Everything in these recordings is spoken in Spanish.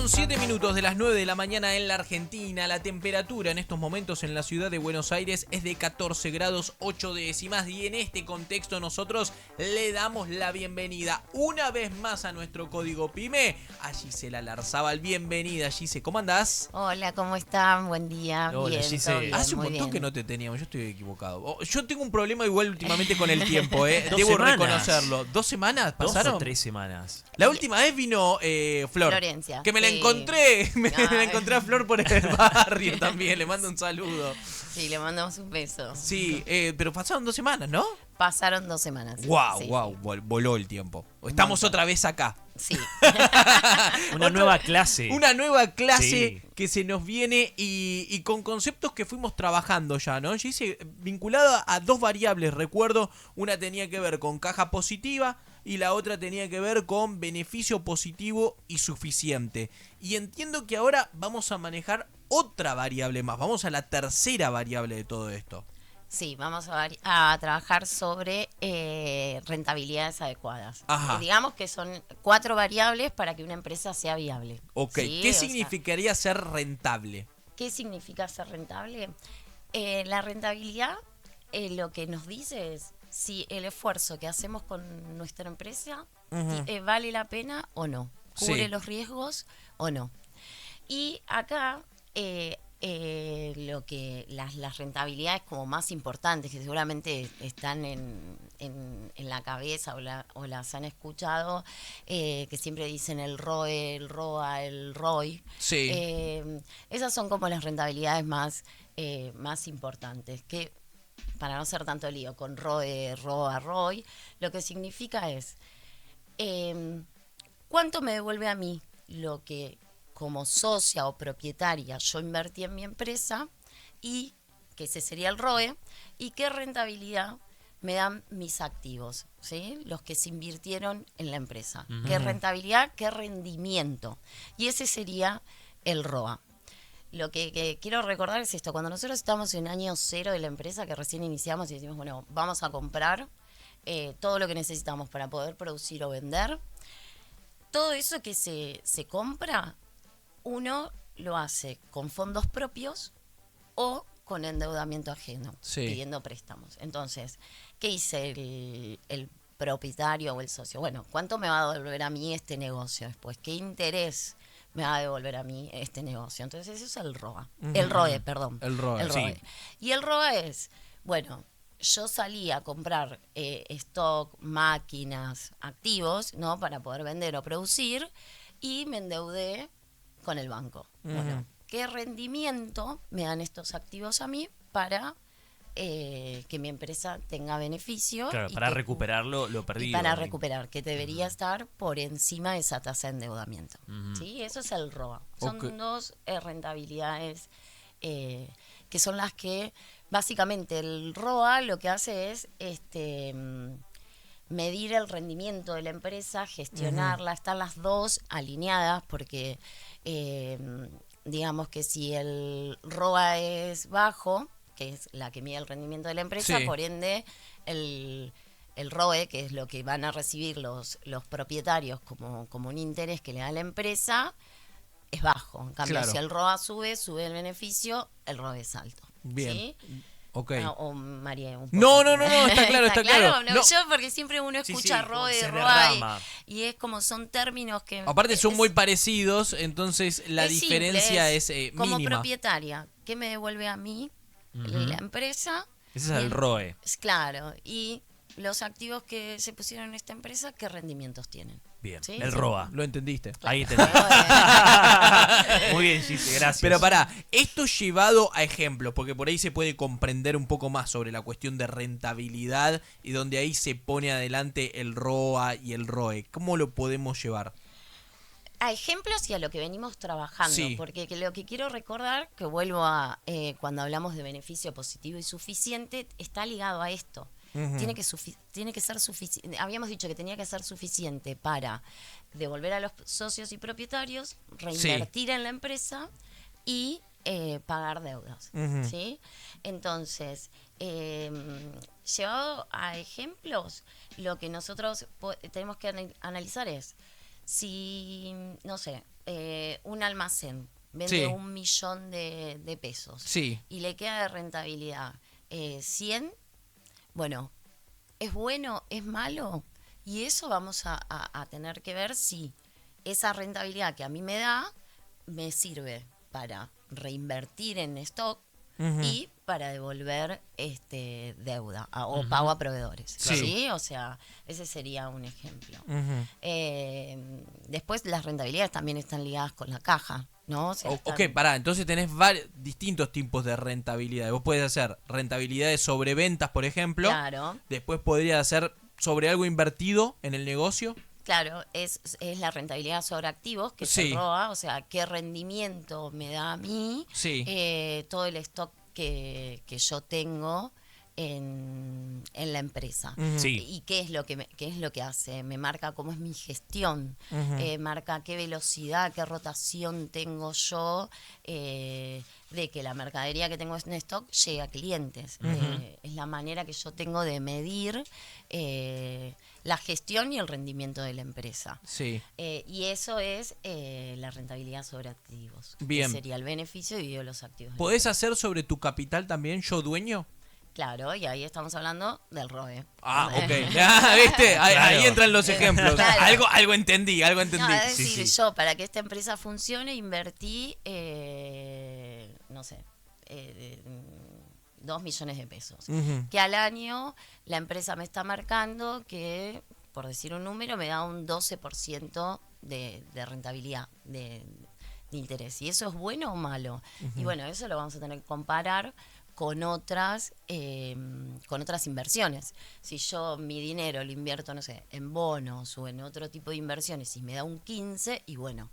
Son 7 minutos de las 9 de la mañana en la Argentina. La temperatura en estos momentos en la ciudad de Buenos Aires es de 14 grados 8 décimas. Y en este contexto nosotros le damos la bienvenida una vez más a nuestro código PYME, a Gisela Larzábal. Bienvenida, Gise. ¿Cómo andás? Hola, ¿cómo están? Buen día. Hola, bien, Gise. todo bien, Hace un muy montón bien. que no te teníamos. Yo estoy equivocado. Yo tengo un problema igual últimamente con el tiempo, ¿eh? Dos Debo semanas. reconocerlo. ¿2 semanas pasaron? 2 o 3 semanas. La última vez vino Flor. Florencia. Que me la Sí. encontré. Me la Ay. encontré a Flor por el barrio también. Le mando un saludo. Sí, le mandamos un beso. Sí, pero pasaron 2 semanas, ¿no? Pasaron 2 semanas. Wow, Sí, wow, voló el tiempo. Estamos montón. otra vez acá. Sí. Una nueva clase. Una nueva clase Sí. que se nos viene y con conceptos que fuimos trabajando ya, ¿no? Yo hice vinculada a 2 variables, recuerdo. Una tenía que ver con caja positiva y la otra tenía que ver con beneficio positivo y suficiente. Y entiendo que ahora vamos a manejar otra variable más. Vamos a la tercera variable de todo esto. Sí, vamos a trabajar sobre rentabilidades adecuadas. Ajá. Digamos que son 4 variables para que una empresa sea viable. Ok, ¿Sí? ¿qué O sea, significaría ser rentable? ¿qué significa ser rentable? La rentabilidad lo que nos dice es si el esfuerzo que hacemos con nuestra empresa vale la pena o no, cubre Sí. los riesgos o no. Y acá lo que las rentabilidades como más importantes, que seguramente están en la cabeza o las han escuchado, que siempre dicen el ROE, el ROA, el ROI. Sí. Esas son como las rentabilidades más importantes, que para no ser tanto lío con ROE, ROA, ROI, lo que significa es ¿cuánto me devuelve a mí lo que como socia o propietaria yo invertí en mi empresa? Y que ese sería el ROE, y qué rentabilidad me dan mis activos, ¿sí? Los que se invirtieron en la empresa. ¿Qué rentabilidad, qué rendimiento? Y ese sería el ROA. Lo que quiero recordar es esto: cuando nosotros estamos en año 0 de la empresa, que recién iniciamos y decimos, bueno, vamos a comprar todo lo que necesitamos para poder producir o vender, todo eso que se compra, uno lo hace con fondos propios o con endeudamiento ajeno, Sí. pidiendo préstamos. Entonces, ¿qué dice el propietario o el socio? Bueno, ¿cuánto me va a devolver a mí este negocio después? ¿Qué interés me va a devolver a mí este negocio? Entonces, eso es el ROA. El ROE, perdón. El ROE, ROE. sí. Y el ROA es, bueno, yo salí a comprar stock, máquinas, activos, ¿no? Para poder vender o producir, y me endeudé con el banco. Bueno, ¿qué rendimiento me dan estos activos a mí para que mi empresa tenga beneficio? Claro, y para que- recuperar lo y perdido. para recuperar, que debería estar por encima de esa tasa de endeudamiento. ¿Sí? Eso es el ROA. Son Ok. 2 rentabilidades que son las que, básicamente, el ROA lo que hace es medir el rendimiento de la empresa, gestionarla, están las dos alineadas, porque digamos que si el ROA es bajo, que es la que mide el rendimiento de la empresa, Sí. por ende el ROE, que es lo que van a recibir los propietarios como un interés que le da la empresa, es bajo. En cambio, Claro. si el ROA sube el beneficio, el ROE es alto. Bien. ¿Sí? Ok. O María, un poco. No, está claro, está claro. No, No. yo porque siempre uno Sí, escucha sí, ROE, se ROA, derrama. y es como son términos que... Aparte son es- muy parecidos, entonces la es simple, diferencia es como mínima. propietaria, ¿qué me devuelve a mí la empresa? Ese es el ROE. Es claro, y los activos que se pusieron en esta empresa, ¿qué rendimientos tienen? Bien, ¿Sí? el Sí. ROA. Lo entendiste. Ahí entendí. Muy bien, Gise, gracias. Pero pará, esto llevado a ejemplos, porque por ahí se puede comprender un poco más sobre la cuestión de rentabilidad y donde ahí se pone adelante el ROA y el ROE. ¿Cómo lo podemos llevar? A ejemplos y a lo que venimos trabajando, Sí. porque lo que quiero recordar, que vuelvo a cuando hablamos de beneficio positivo y suficiente, está ligado a esto. Tiene que ser suficiente. Habíamos dicho que tenía que ser suficiente para devolver a los socios y propietarios, reinvertir en la empresa y pagar deudas. ¿Sí? Entonces, llevado a ejemplos, lo que nosotros tenemos que analizar es si, no sé, un almacén, vende Sí. 1.000.000 de pesos Sí. y le queda de rentabilidad 100, bueno, ¿es bueno, es malo? Y eso vamos a tener que ver si esa rentabilidad que a mí me da me sirve para reinvertir en stock Ujú. y para devolver deuda o pago a proveedores. Sí. ¿Sí? O sea, ese sería un ejemplo. Ujú. Después las rentabilidades también están ligadas con la caja, ¿no? O sea, Ok, están- pará, entonces tenés distintos tipos de rentabilidad. Vos podés hacer rentabilidades sobre ventas, por ejemplo. Claro, Después podría hacer sobre algo invertido en el negocio. claro, es la rentabilidad sobre activos, que es Sí. el ROA, o sea, qué rendimiento me da a mí Sí. todo el stock que yo tengo en la empresa. Ujú. Sí. ¿Y qué es lo qué es lo que hace? Me marca cómo es mi gestión, Ujú. marca qué velocidad, qué rotación tengo yo de que la mercadería que tengo en stock llegue a clientes. Es la manera que yo tengo de medir la gestión y el rendimiento de la empresa. Sí. Y eso es la rentabilidad sobre activos. Bien. Que sería el beneficio dividido los activos. de la ¿Podés empresa. hacer sobre tu capital también, yo dueño? Claro, y ahí estamos hablando del ROE. Ah, ok. Ah, ¿viste? Ahí, Claro. ahí entran los ejemplos. Claro. Algo entendí, algo No, entendí. es Sí, decir, sí. yo para que esta empresa funcione invertí, no sé, 2 millones de pesos. Ujú. Que al año la empresa me está marcando que, por decir un número, me da un 12% de rentabilidad, de interés. ¿Y eso es bueno o malo? Y bueno, eso lo vamos a tener que comparar con otras inversiones. Si yo mi dinero lo invierto, no sé, en bonos o en otro tipo de inversiones y me da un 15, y bueno,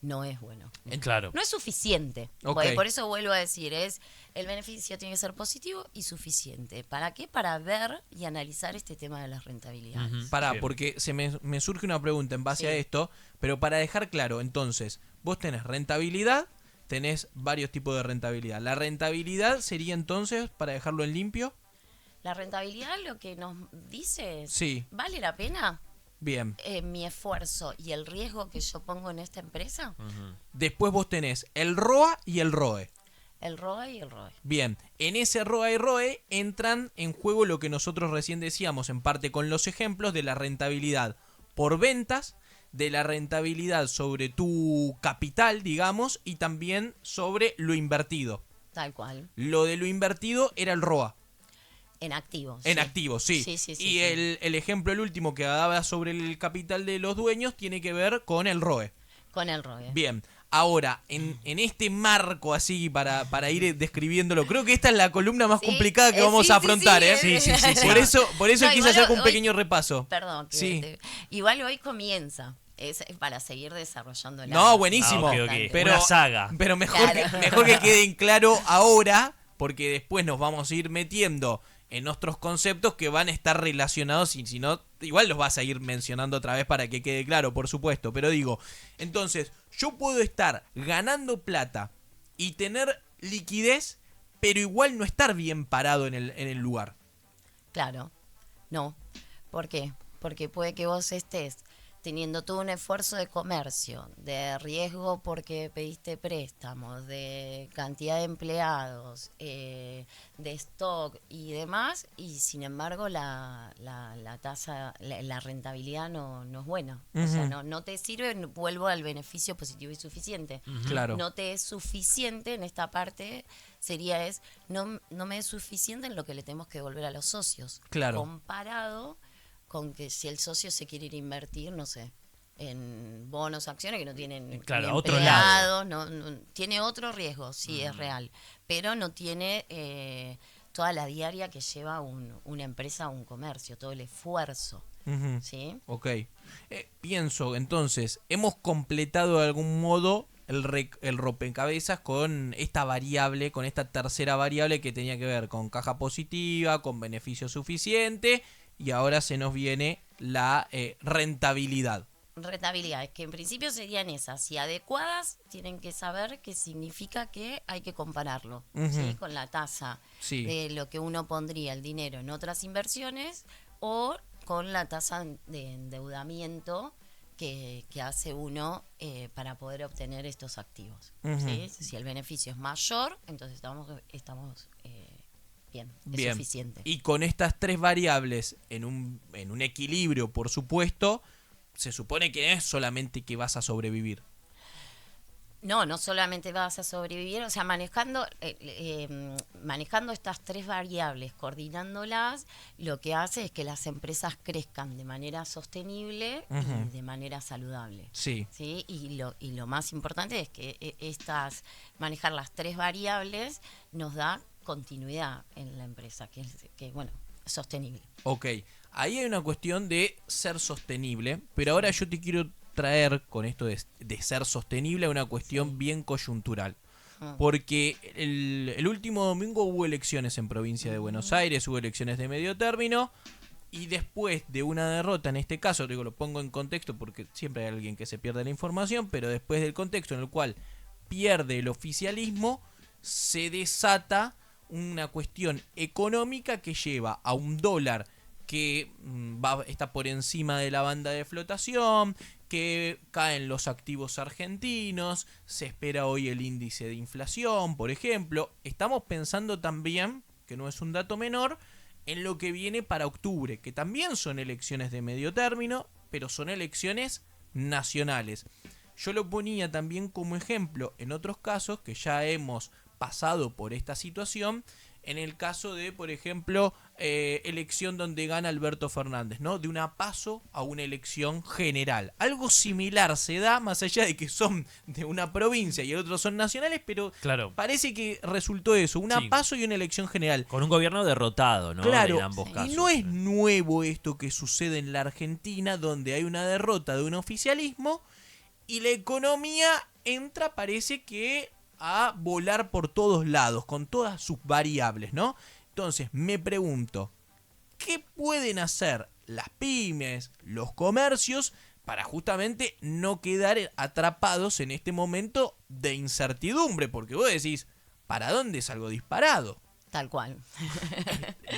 no es bueno. Claro. No es suficiente. Ok. Por eso vuelvo a decir, el beneficio tiene que ser positivo y suficiente. ¿Para qué? Para ver y analizar este tema de las rentabilidades. Ujú. Pará, Bien. porque me surge una pregunta en base Sí. a esto, pero para dejar claro, entonces, vos tenés rentabilidad, tenés varios tipos de rentabilidad. La rentabilidad sería entonces, para dejarlo en limpio, La rentabilidad lo que nos dice es, sí, ¿vale la pena bien. mi esfuerzo y el riesgo que yo pongo en esta empresa? Ujú. Después vos tenés el ROA y el ROE. El ROE y el ROE. Bien, en ese ROA y ROE entran en juego lo que nosotros recién decíamos, en parte con los ejemplos de la rentabilidad por ventas, de la rentabilidad sobre tu capital, digamos, y también sobre lo invertido. Tal cual. Lo de lo invertido era el ROA. En activos. En sí. activos, sí. Sí, sí, sí, y sí. el ejemplo, el último que daba sobre el capital de los dueños, tiene que ver con el ROE. Con el ROE. Bien, ahora, en este marco así, para ir describiéndolo, creo que esta es la columna más Sí, complicada que vamos sí, a sí, afrontar, sí, ¿eh? Sí, sí, sí, sí. Por eso No, quise igual hacer un hoy- pequeño repaso. Perdón, que Sí. igual hoy comienza. Es para seguir desarrollando la. No, buenísimo. Ah, ok, ok. Pero, Una saga. Pero mejor, Claro. mejor que quede en claro ahora, porque después nos vamos a ir metiendo en otros conceptos que van a estar relacionados y si no, igual los vas a ir mencionando otra vez para que quede claro, por supuesto. Pero digo, entonces, yo puedo estar ganando plata y tener liquidez, pero igual no estar bien parado en el lugar. Claro. No. ¿Por qué? Porque puede que vos estés teniendo todo un esfuerzo de comercio, de riesgo porque pediste préstamos, de cantidad de empleados, de stock y demás, y sin embargo la tasa, la rentabilidad no es buena. O sea, Ujú. no te sirve, vuelvo al beneficio positivo y suficiente. Claro. No te es suficiente en esta parte, no me es suficiente en lo que le tenemos que devolver a los socios. Claro. Comparado con que si el socio se quiere ir a invertir, no sé, en bonos, acciones que no tienen Claro, ni a otro empleados, tiene otro riesgo, sí, es real, pero no tiene toda la diaria que lleva una empresa o un comercio, todo el esfuerzo, Ujú. ¿sí? Ok. Pienso, entonces, hemos completado de algún modo el rompecabezas con esta variable, con esta tercera variable que tenía que ver con caja positiva, con beneficio suficiente, y ahora se nos viene la rentabilidad. Rentabilidades, que en principio serían esas, y adecuadas, tienen que saber que significa que hay que compararlo, Ujú. ¿sí? Con la tasa Sí. de lo que uno pondría el dinero en otras inversiones o con la tasa de endeudamiento que hace uno para poder obtener estos activos. Ujú. ¿Sí? Si el beneficio es mayor, entonces estamos bien, es Bien. suficiente. Y con estas tres variables en un equilibrio, por supuesto, se supone que no es solamente que vas a sobrevivir. No solamente vas a sobrevivir, o sea, manejando estas tres variables, coordinándolas, lo que hace es que las empresas crezcan de manera sostenible Ujú. y de manera saludable. Sí. ¿Sí? Y lo más importante es que manejar las tres variables nos da continuidad en la empresa, bueno, sostenible. Ok, ahí hay una cuestión de ser sostenible, pero ahora yo te quiero traer con esto de ser sostenible a una cuestión Sí. bien coyuntural. Mm. Porque el último domingo hubo elecciones en provincia de Buenos Aires, hubo elecciones de medio término, y después de una derrota, en este caso, digo, lo pongo en contexto porque siempre hay alguien que se pierde la información, pero después del contexto en el cual pierde el oficialismo, se desata una cuestión económica que lleva a un dólar que está por encima de la banda de flotación, que caen los activos argentinos, se espera hoy el índice de inflación, por ejemplo. Estamos pensando también, que no es un dato menor, en lo que viene para octubre, que también son elecciones de medio término, pero son elecciones nacionales. Yo lo ponía también como ejemplo en otros casos que ya hemos pasado por esta situación, en el caso de, por ejemplo, elección donde gana Alberto Fernández, ¿no? De una PASO a una elección general. Algo similar se da, más allá de que son de una provincia y el otro son nacionales, pero Claro. parece que resultó eso, una Sí. PASO y una elección general. Con un gobierno derrotado, ¿no? Claro, En ambos Sí. casos. y no es nuevo esto que sucede en la Argentina, donde hay una derrota de un oficialismo y la economía entra, parece que a volar por todos lados, con todas sus variables, ¿no? Entonces, me pregunto, ¿qué pueden hacer las pymes, los comercios, para justamente no quedar atrapados en este momento de incertidumbre? Porque vos decís, ¿para dónde salgo disparado? Tal cual.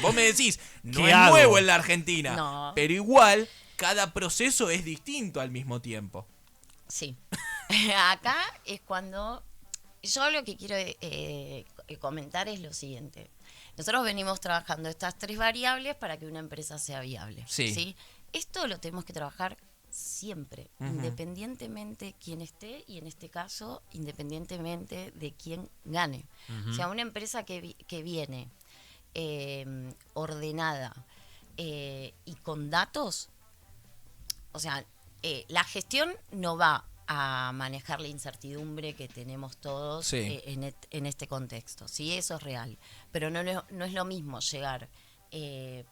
Vos me decís, no ¿Qué es hago? nuevo en la Argentina, No. pero igual cada proceso es distinto al mismo tiempo. Sí. Acá es cuando yo lo que quiero comentar es lo siguiente. Nosotros venimos trabajando estas tres variables para que una empresa sea viable. Sí. Esto lo tenemos que trabajar siempre, Ujú. independientemente quién esté y en este caso independientemente de quién gane. Ujú. O sea, una empresa que viene ordenada y con datos, o sea, la gestión no va a manejar la incertidumbre que tenemos todos Sí. en este contexto. Sí, eso es real. Pero no es lo mismo llegar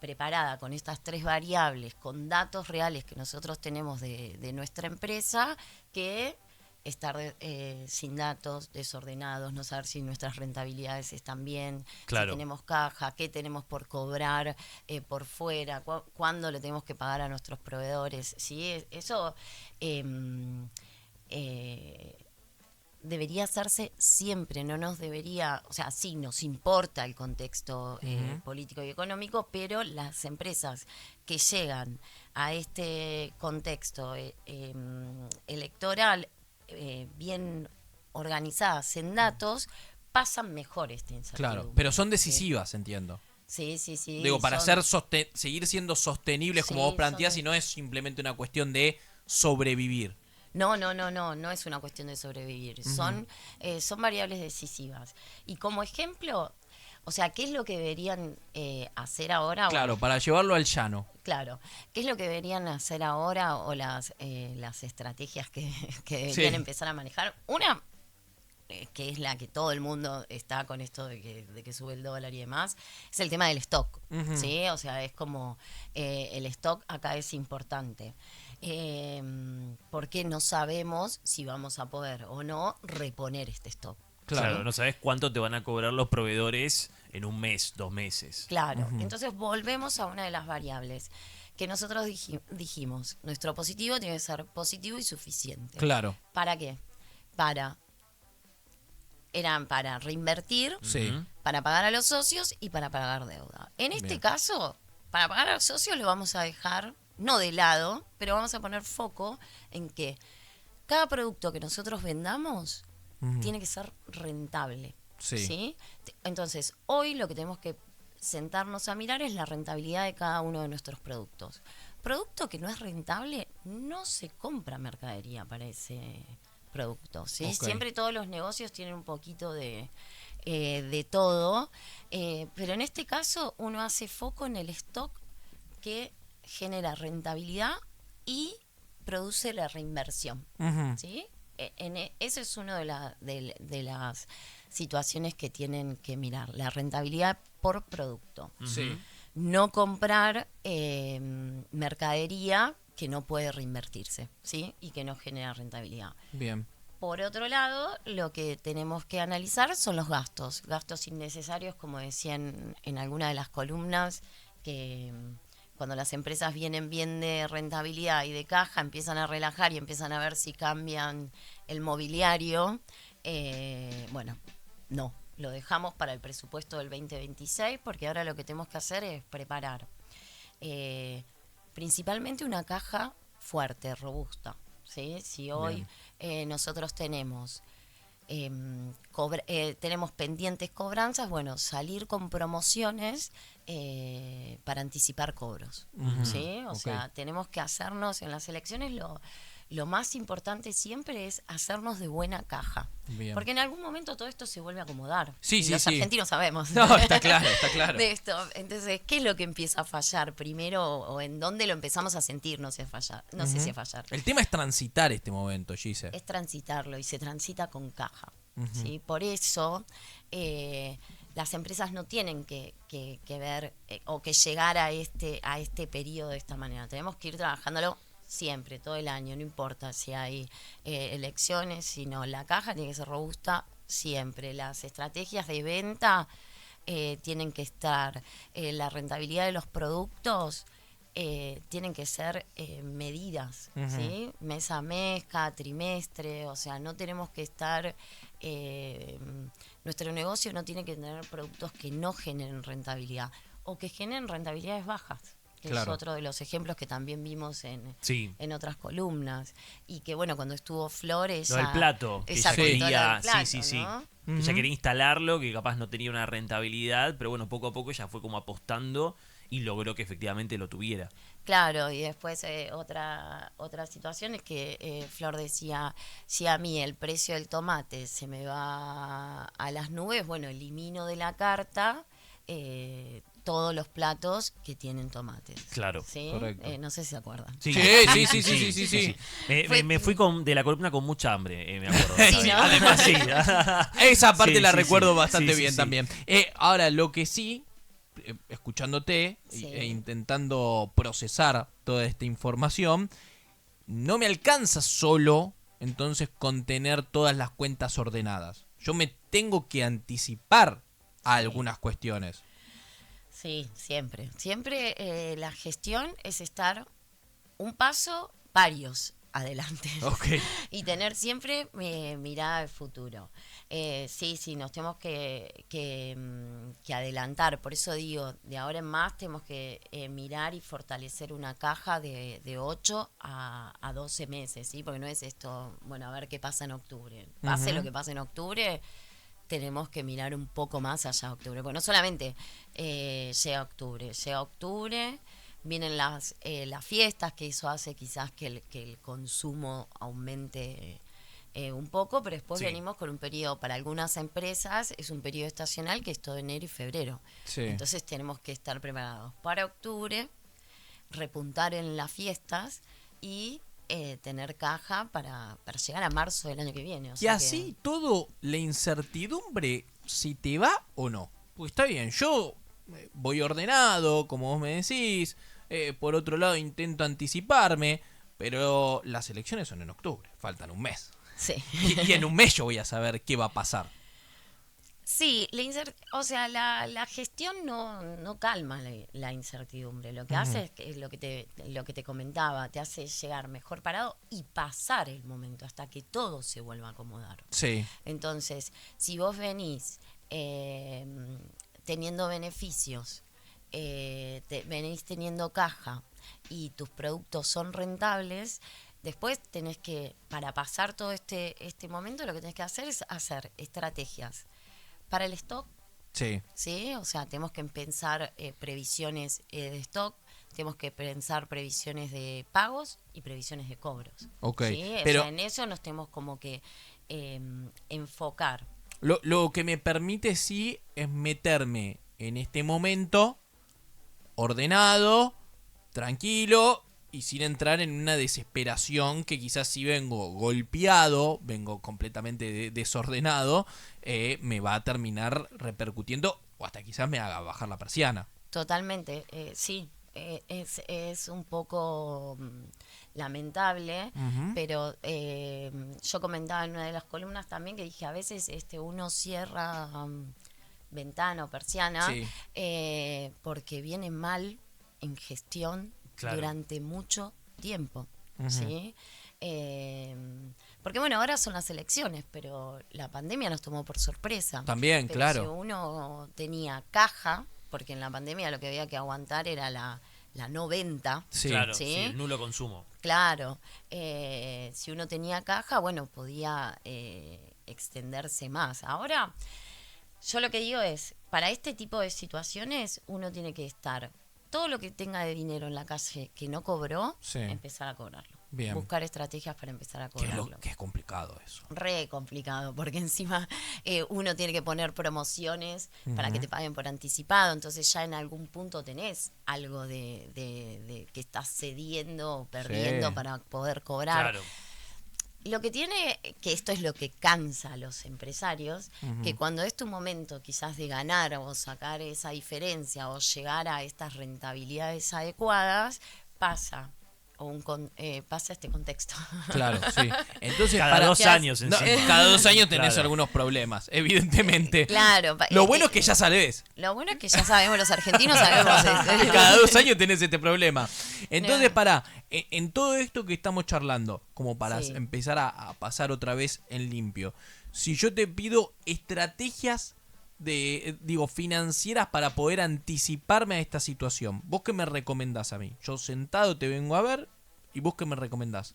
preparada con estas tres variables, con datos reales que nosotros tenemos de nuestra empresa, que estar sin datos, desordenados, no saber si nuestras rentabilidades están bien, Claro. si tenemos caja, qué tenemos por cobrar por fuera, cuándo le tenemos que pagar a nuestros proveedores. ¿Sí? Eso debería hacerse siempre, no nos debería, o sea, sí, nos importa el contexto Ujú. político y económico, pero las empresas que llegan a este contexto electoral bien organizadas en datos, pasan mejor esta incertidumbre. Claro, pero son Sí. decisivas, entiendo. Sí. Digo, para son- seguir siendo sostenibles como Sí, vos planteás, son- y no es simplemente una cuestión de sobrevivir. No es una cuestión de sobrevivir, son variables decisivas. Y como ejemplo, o sea, ¿qué es lo que deberían hacer ahora? Claro, Bueno, para llevarlo al llano. claro, ¿qué es lo que deberían hacer ahora o las estrategias que deberían Sí. empezar a manejar? Una, que es la que todo el mundo está con esto de que sube el dólar y demás, es el tema del stock, Ujú. ¿sí? O sea, es como el stock acá es importante. Porque no sabemos si vamos a poder o no reponer este stock. Claro, no sabes cuánto te van a cobrar los proveedores en un mes, 2 meses. Claro, entonces volvemos a una de las variables que nosotros dijimos, nuestro positivo tiene que ser positivo y suficiente. Claro. ¿Para qué? Eran para reinvertir, Sí. Ujú. para pagar a los socios y para pagar deuda. En este Bien. caso, para pagar a los socios lo vamos a dejar no de lado, pero vamos a poner foco en que cada producto que nosotros vendamos tiene que ser rentable. Sí. Entonces, hoy lo que tenemos que sentarnos a mirar es la rentabilidad de cada uno de nuestros productos. Producto que no es rentable, no se compra mercadería para ese producto. ¿Sí? Ok. Siempre todos los negocios tienen un poquito de todo, pero en este caso uno hace foco en el stock que genera rentabilidad y produce la reinversión. Ujú. ¿Sí? Eso es una de las situaciones que tienen que mirar, la rentabilidad por producto. Sí. No comprar mercadería que no puede reinvertirse, ¿sí? Y que no genera rentabilidad. Bien. Por otro lado, lo que tenemos que analizar son los gastos innecesarios, como decían en alguna de las columnas, que cuando las empresas vienen bien de rentabilidad y de caja, empiezan a relajar y empiezan a ver si cambian el mobiliario. Bueno, no, lo dejamos para el presupuesto del 2026, porque ahora lo que tenemos que hacer es preparar principalmente una caja fuerte, robusta. ¿Sí? Si hoy nosotros tenemos tenemos pendientes cobranzas, bueno, salir con promociones para anticipar cobros. ¿Sí? O sea, tenemos que hacernos en las elecciones lo más importante siempre es hacernos de buena caja. Bien. Porque en algún momento todo esto se vuelve a acomodar. Sí, Y sí, los sí. argentinos sabemos. No, está claro, está claro. De esto. Entonces, ¿qué es lo que empieza a fallar primero o en dónde lo empezamos a sentir? No sé si a fallar. El tema es transitar este momento, Gise. Es transitarlo y se transita con caja. ¿Sí? Por eso las empresas no tienen que ver o que llegar a este periodo de esta manera. Tenemos que ir trabajándolo siempre, todo el año, no importa si hay elecciones, sino la caja tiene que ser robusta siempre. Las estrategias de venta tienen que estar, la rentabilidad de los productos tienen que ser medidas, ¿sí? Mes a mes, cada trimestre, o sea, no tenemos que estar, nuestro negocio no tiene que tener productos que no generen rentabilidad o que generen rentabilidades bajas. Claro. Es otro de los ejemplos que también vimos Sí. en otras columnas. Y que bueno, cuando estuvo Flor, Lo del plato, que ella ella contó lo quería, del plato, sí. ¿no? Que ella quería instalarlo, que capaz no tenía una rentabilidad, pero bueno, poco a poco ella fue como apostando y logró que efectivamente lo tuviera. Claro, y después otra situación es que Flor decía, si a mí el precio del tomate se me va a las nubes, bueno, elimino de la carta todos los platos que tienen tomates. Claro. ¿Sí? Correcto. No sé si se acuerdan. Sí. Sí. Me fui de la columna con mucha hambre, me acuerdo. Sí, ¿no? además sí. Esa parte Sí, la sí, recuerdo sí. bastante Sí, sí, bien sí. también. Ahora, lo que sí, escuchándote Sí. e intentando procesar toda esta información, no me alcanza solo entonces con tener todas las cuentas ordenadas. Yo me tengo que anticipar a algunas cuestiones. Sí, siempre. Siempre la gestión es estar un paso, varios adelante. Ok. Y tener siempre mirada al futuro. Sí, nos tenemos que adelantar. Por eso digo, de ahora en más tenemos que mirar y fortalecer una caja de 8 a 12 meses, ¿sí? Porque no es esto, bueno, a ver qué pasa en octubre. Pase lo que pase en octubre, tenemos que mirar un poco más allá de octubre. Porque no solamente llega octubre, vienen las fiestas, que eso hace quizás que el consumo aumente un poco, pero después Sí. venimos con un periodo, para algunas empresas es un periodo estacional que es todo enero y febrero. Sí. Entonces tenemos que estar preparados para octubre, repuntar en las fiestas y tener caja para llegar a marzo del año que viene. O Y sea así todo, la incertidumbre, si te va o no. Pues está bien, yo voy ordenado, como vos me decís. Por otro lado, intento anticiparme. Pero las elecciones son en octubre, faltan un mes. Sí. Y en un mes yo voy a saber qué va a pasar. Sí, la gestión no calma la incertidumbre. Lo que hace es que lo que te comentaba, te hace llegar mejor parado y pasar el momento hasta que todo se vuelva a acomodar. Sí. Entonces, si vos venís teniendo beneficios venís teniendo caja y tus productos son rentables, después tenés que, para pasar todo este momento, lo que tenés que hacer es hacer estrategias para el stock. Sí. Sí, o sea, tenemos que pensar previsiones de stock, tenemos que pensar previsiones de pagos y previsiones de cobros. Ok, ¿Sí? pero O sea, en eso nos tenemos como que enfocar. lo que me permite sí es meterme en este momento ordenado, tranquilo y sin entrar en una desesperación que quizás si vengo golpeado, vengo completamente desordenado, me va a terminar repercutiendo o hasta quizás me haga bajar la persiana. Totalmente, sí. Es un poco lamentable, Ujú. pero yo comentaba en una de las columnas también que dije, a veces uno cierra ventana o persiana Sí. porque viene mal en gestión Claro. durante mucho tiempo. Ujú. ¿Sí? Porque bueno, ahora son las elecciones, pero la pandemia nos tomó por sorpresa. También, Pero claro. si uno tenía caja, porque en la pandemia lo que había que aguantar era la no venta. Sí. Claro, ¿Sí? sí, el nulo consumo. Claro, si uno tenía caja, bueno, podía extenderse más. Ahora, yo lo que digo es, para este tipo de situaciones, uno tiene que estar, todo lo que tenga de dinero en la calle que no cobró, Sí. empezar a cobrarlo. Bien. Buscar estrategias para empezar a Que cobrarlo. es complicado eso. Re complicado, porque encima uno tiene que poner promociones para que te paguen por anticipado, entonces ya en algún punto tenés algo de que estás cediendo o perdiendo Sí. para poder cobrar. Claro. Lo que tiene, que esto es lo que cansa a los empresarios, que cuando es tu momento quizás de ganar o sacar esa diferencia o llegar a estas rentabilidades adecuadas, pasa este contexto. Claro, sí. Entonces, Cada para 2 años No, encima. cada 2 años tenés Claro. algunos problemas, evidentemente. Claro. Lo bueno es que ya sabés. Lo bueno es que ya sabemos, los argentinos sabemos Que eso. cada 2 años tenés este problema. Entonces, No. para en todo esto que estamos charlando, como para Sí. empezar a pasar otra vez en limpio, si yo te pido estrategias financieras para poder anticiparme a esta situación, ¿vos qué me recomendás a mí? Yo sentado te vengo a ver y vos qué me recomendás.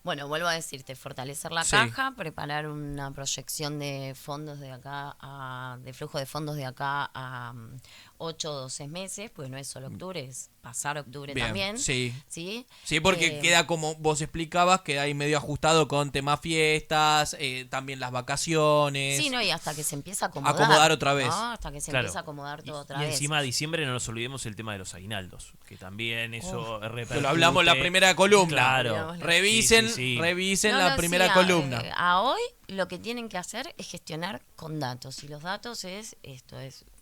Bueno, vuelvo a decirte, fortalecer la Sí. caja, preparar una proyección de fondos de flujo de fondos de acá a 8 o 12 meses, pues no es solo octubre, es pasar octubre Bien, también. sí. ¿Sí? Sí, porque queda como vos explicabas, queda ahí medio ajustado con temas fiestas, también las vacaciones. Sí, no, y hasta que se empieza a acomodar. Acomodar otra vez. ¿no? Hasta que se Claro. empieza a acomodar todo otra Y vez. encima de diciembre no nos olvidemos el tema de los aguinaldos, que también eso repercute. Que lo hablamos en la primera columna. Claro. Revisen, Sí. revisen No, la no, primera sí, columna. A hoy lo que tienen que hacer es gestionar con datos. Y los datos es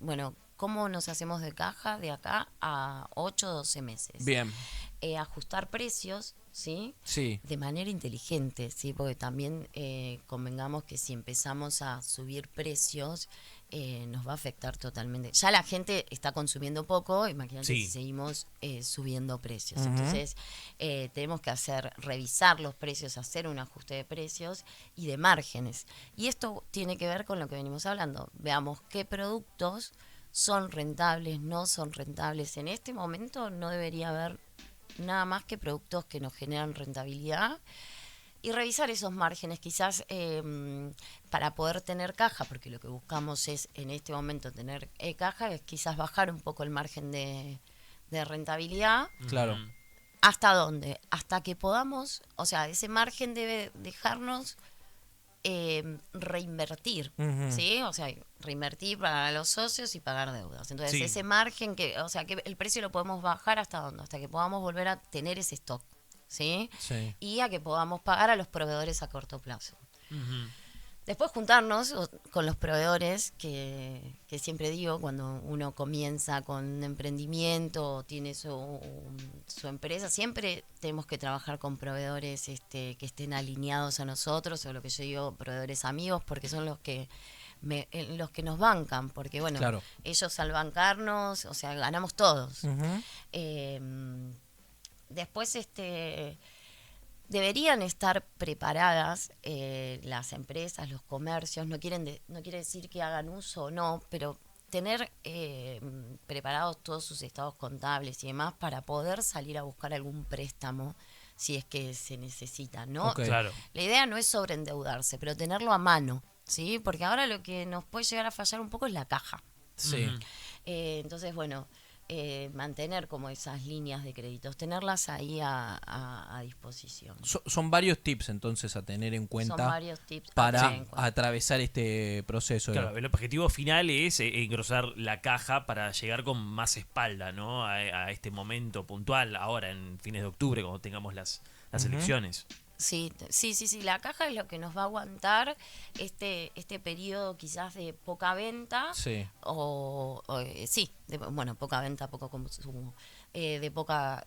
bueno, ¿cómo nos hacemos de caja de acá a 8 o 12 meses? Bien, Ajustar precios, ¿sí? sí. De manera inteligente, ¿sí? Porque también convengamos que si empezamos a subir precios, nos va a afectar totalmente. Ya la gente está consumiendo poco, imagínate Sí. si seguimos subiendo precios. Ujú. Entonces, tenemos que revisar los precios, hacer un ajuste de precios y de márgenes. Y esto tiene que ver con lo que venimos hablando. Veamos qué productos son rentables, no son rentables. En este momento no debería haber nada más que productos que nos generan rentabilidad y revisar esos márgenes quizás para poder tener caja, porque lo que buscamos es en este momento tener caja, es quizás bajar un poco el margen de rentabilidad. Claro. Ujú. ¿Hasta dónde? Hasta que podamos, o sea, ese margen debe dejarnos reinvertir, Ujú. ¿sí? O sea, reinvertir para los socios y pagar deudas. Entonces, Sí. ese margen o sea, que el precio lo podemos bajar hasta dónde, hasta que podamos volver a tener ese stock, ¿sí? Sí. Y a que podamos pagar a los proveedores a corto plazo. Ujú. Después juntarnos con los proveedores, que siempre digo, cuando uno comienza con un emprendimiento, tiene su empresa, siempre tenemos que trabajar con proveedores que estén alineados a nosotros, o lo que yo digo, proveedores amigos, porque son los que nos bancan, porque bueno, Claro. ellos al bancarnos, o sea, ganamos todos. Ujú. Después deberían estar preparadas las empresas, los comercios, no quiere decir que hagan uso o no, pero tener preparados todos sus estados contables y demás para poder salir a buscar algún préstamo si es que se necesita, ¿no? Ok. Claro. La idea no es sobreendeudarse, pero tenerlo a mano, ¿sí? Porque ahora lo que nos puede llegar a fallar un poco es la caja. Sí. Ujú. Entonces, bueno, mantener como esas líneas de créditos, tenerlas ahí a disposición. Son varios tips entonces a tener en Son cuenta varios tips a para tener en cuenta. atravesar este proceso. Claro, el objetivo final es engrosar la caja para llegar con más espalda, ¿no? A este momento puntual, ahora en fines de octubre, cuando tengamos las elecciones. Sí, la caja es lo que nos va a aguantar este periodo quizás de poca venta Sí. bueno, poca venta, poco consumo, de poca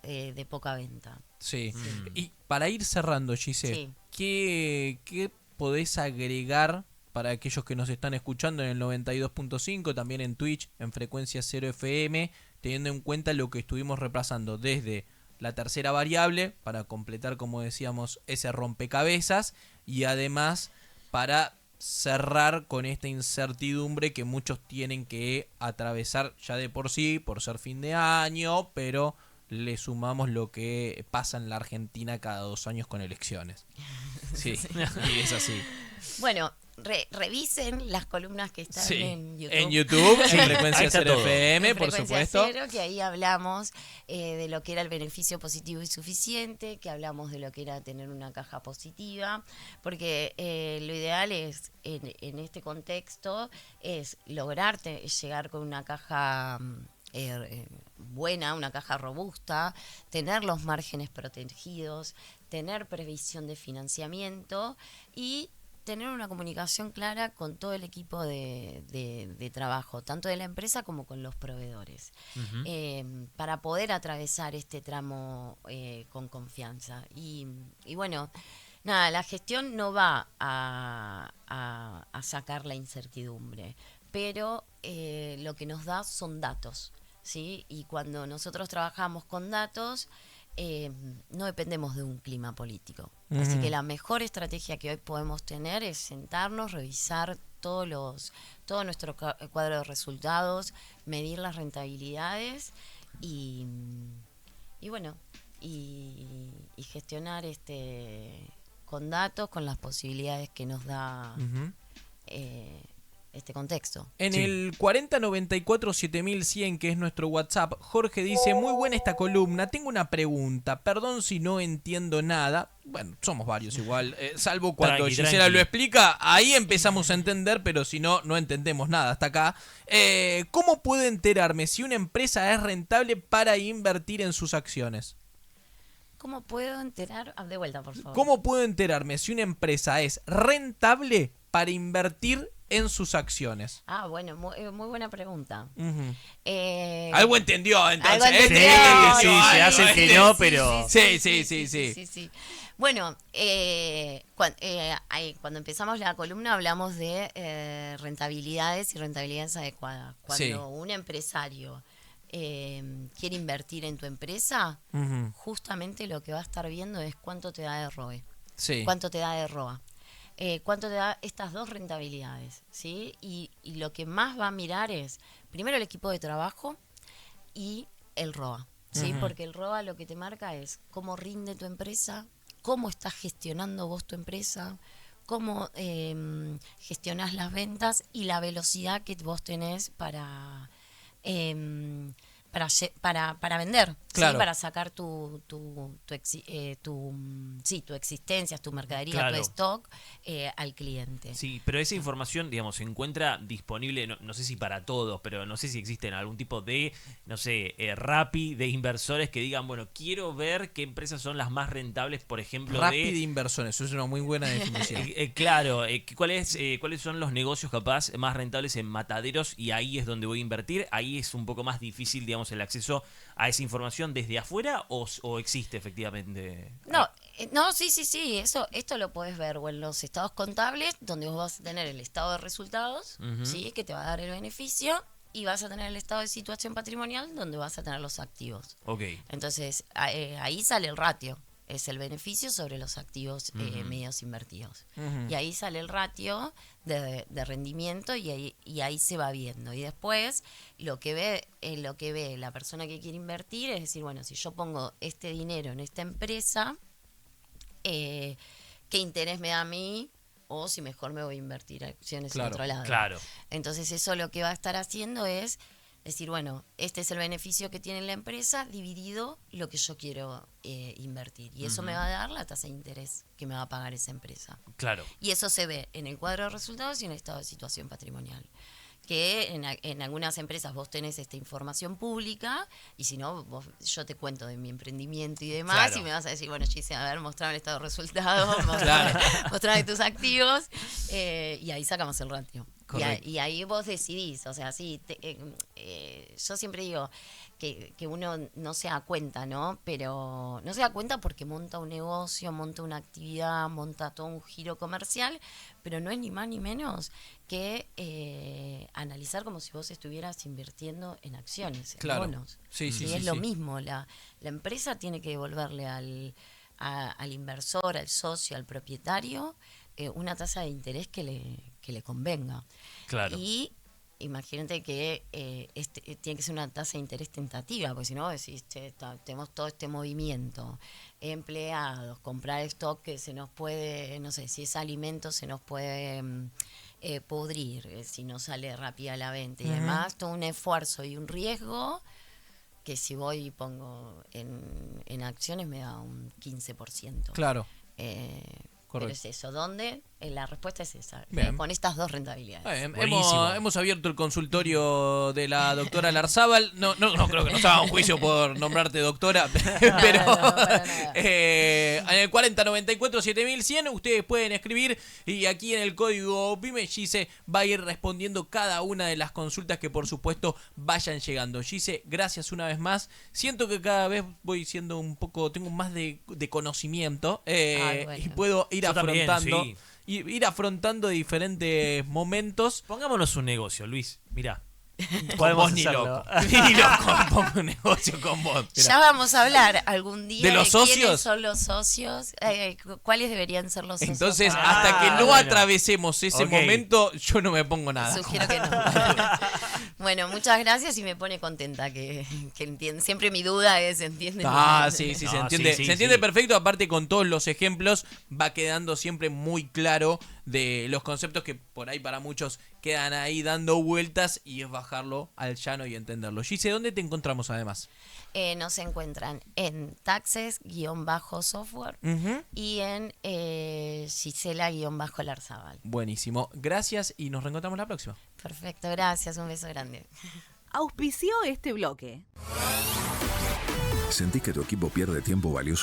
venta. Sí. Mm. Y para ir cerrando, Gise, Sí. ¿qué podés agregar para aquellos que nos están escuchando en el 92.5, también en Twitch, en frecuencia 0 FM, teniendo en cuenta lo que estuvimos repasando desde la tercera variable, para completar, como decíamos, ese rompecabezas, y además para cerrar con esta incertidumbre que muchos tienen que atravesar ya de por sí, por ser fin de año, pero le sumamos lo que pasa en la Argentina cada 2 años con elecciones. Sí, y es así. Bueno, revisen las columnas que están Sí, en YouTube. en YouTube, en Ahí Frecuencia está 0 todo. FM, En por Frecuencia supuesto. Cero, que ahí hablamos de lo que era el beneficio positivo y suficiente, que hablamos de lo que era tener una caja positiva, porque lo ideal es, en este contexto, es lograr llegar con una caja buena, una caja robusta, tener los márgenes protegidos, tener previsión de financiamiento y tener una comunicación clara con todo el equipo de trabajo, tanto de la empresa como con los proveedores, para poder atravesar este tramo con confianza. Y bueno, nada, la gestión no va a sacar la incertidumbre, pero lo que nos da son datos, ¿sí? Y cuando nosotros trabajamos con datos, no dependemos de un clima político. Así que la mejor estrategia que hoy podemos tener es sentarnos, revisar todo nuestro cuadro de resultados, medir las rentabilidades y bueno, y gestionar con datos, con las posibilidades que nos da este contexto. En Sí. el 4094-7100, que es nuestro WhatsApp, Jorge dice: muy buena esta columna, tengo una pregunta, perdón si no entiendo nada. Bueno, somos varios igual, salvo cuando Tranqui, Gisela tranqui. lo explica, ahí empezamos a entender, pero si no, no entendemos nada hasta acá. ¿Cómo puedo enterarme si una empresa es rentable para invertir en sus acciones? ¿Cómo puedo enterar? De vuelta, por favor. ¿Cómo puedo enterarme si una empresa es rentable para invertir en sus acciones? Bueno, muy buena pregunta. Ujú. Eh, Algo entendió, entonces. Algo entendió. Sí, Algo se hace el que no, pero... Sí. Bueno, cuando empezamos la columna hablamos de rentabilidades y rentabilidades adecuadas. Cuando Sí. un empresario quiere invertir en tu empresa, Ujú. justamente lo que va a estar viendo es cuánto te da de ROE, Sí. cuánto te da de ROA. Cuánto te da estas dos rentabilidades, ¿sí? Y lo que más va a mirar es, primero, el equipo de trabajo y el ROA, ¿sí? Ujú. Porque el ROA lo que te marca es cómo rinde tu empresa, cómo estás gestionando vos tu empresa, cómo gestionás las ventas y la velocidad que vos tenés para vender, Claro. ¿sí? Para sacar tu existencia, tu mercadería, Claro. tu stock al cliente. Sí, pero esa información, digamos, se encuentra disponible, no sé si para todos, pero no sé si existen algún tipo de, no sé, Rappi de inversores que digan, bueno, quiero ver qué empresas son las más rentables, por ejemplo, Rápido inversiones, eso es una muy buena definición. claro, ¿cuáles son los negocios capaz más rentables en mataderos? Y ahí es donde voy a invertir. Ahí es un poco más difícil, digamos, el acceso a esa información desde afuera, o existe efectivamente. No, sí, esto lo podés ver o en los estados contables, donde vos vas a tener el estado de resultados, Ujú. ¿sí? Que te va a dar el beneficio, y vas a tener el estado de situación patrimonial, donde vas a tener los activos. Ok. Entonces, ahí sale el ratio. es el beneficio sobre los activos medios invertidos. Ujú. Y ahí sale el ratio de rendimiento y ahí se va viendo. Y después lo que ve la persona que quiere invertir es decir, bueno, si yo pongo este dinero en esta empresa, ¿qué interés me da a mí? O si mejor me voy a invertir acciones en otro lado. Claro. Entonces eso lo que va a estar haciendo es decir, bueno, este es el beneficio que tiene la empresa dividido lo que yo quiero invertir. Y eso me va a dar la tasa de interés que me va a pagar esa empresa. Claro. Y eso se ve en el cuadro de resultados y en el estado de situación patrimonial. Que en algunas empresas vos tenés esta información pública y si no, yo te cuento de mi emprendimiento y demás Claro. y me vas a decir, bueno, Gise, a ver, mostrame el estado de resultados, mostrame tus activos y ahí sacamos el ratio. Correcto. Y ahí vos decidís, o sea, sí, yo siempre digo que uno no se da cuenta, ¿no? Pero no se da cuenta porque monta un negocio, monta una actividad, monta todo un giro comercial, pero no es ni más ni menos que analizar como si vos estuvieras invirtiendo en acciones, en bonos. Sí, sí, Y sí, es lo sí. mismo, la empresa tiene que devolverle al inversor, al socio, al propietario, una tasa de interés que le convenga. Claro. Y imagínate que tiene que ser una tasa de interés tentativa, porque si no decís, tenemos todo este movimiento, empleados, comprar stock que se nos puede, no sé, si es alimento se nos puede pudrir, si no sale rápida la venta y demás, todo un esfuerzo y un riesgo que si voy y pongo en acciones me da un 15%. Claro. Pero es eso, ¿dónde? La respuesta es esa, Bien. con estas dos rentabilidades. Buenísimo. Hemos abierto el consultorio de la doctora Larzábal. No creo que nos haga un juicio por nombrarte doctora, pero No, para nada. en el 4094-7100 ustedes pueden escribir y aquí en el código PYME Gise va a ir respondiendo cada una de las consultas que por supuesto vayan llegando. Gise, gracias una vez más. Siento que cada vez voy siendo tengo más de conocimiento Bueno. y puedo ir Yo también, afrontando. sí. Ir afrontando diferentes momentos. Pongámonos un negocio, Luis. Mirá. Con Podemos vos ni hacerlo. loco. Ni loco, pongo un negocio con vos. Mirá. Ya vamos a hablar algún día ¿De los socios? quiénes son los socios, cuáles deberían ser los socios. Entonces, para- hasta que no bueno. atravesemos ese Ok. momento, yo no me pongo nada. Sugiero que no. Bueno, muchas gracias y me pone contenta que entiende. Siempre mi duda es, ¿entienden? Sí, se No, entiende, sí, se entiende sí. perfecto. Aparte, con todos los ejemplos, va quedando siempre muy claro de los conceptos que por ahí para muchos quedan ahí dando vueltas y es bajarlo al llano y entenderlo. Gise, ¿dónde te encontramos además? Nos encuentran en taxes-software Ujú. y en Gisela-Larzábal. Buenísimo. Gracias y nos reencontramos la próxima. Perfecto, gracias, un beso grande. Auspició este bloque. ¿Sentís que tu equipo pierde tiempo valioso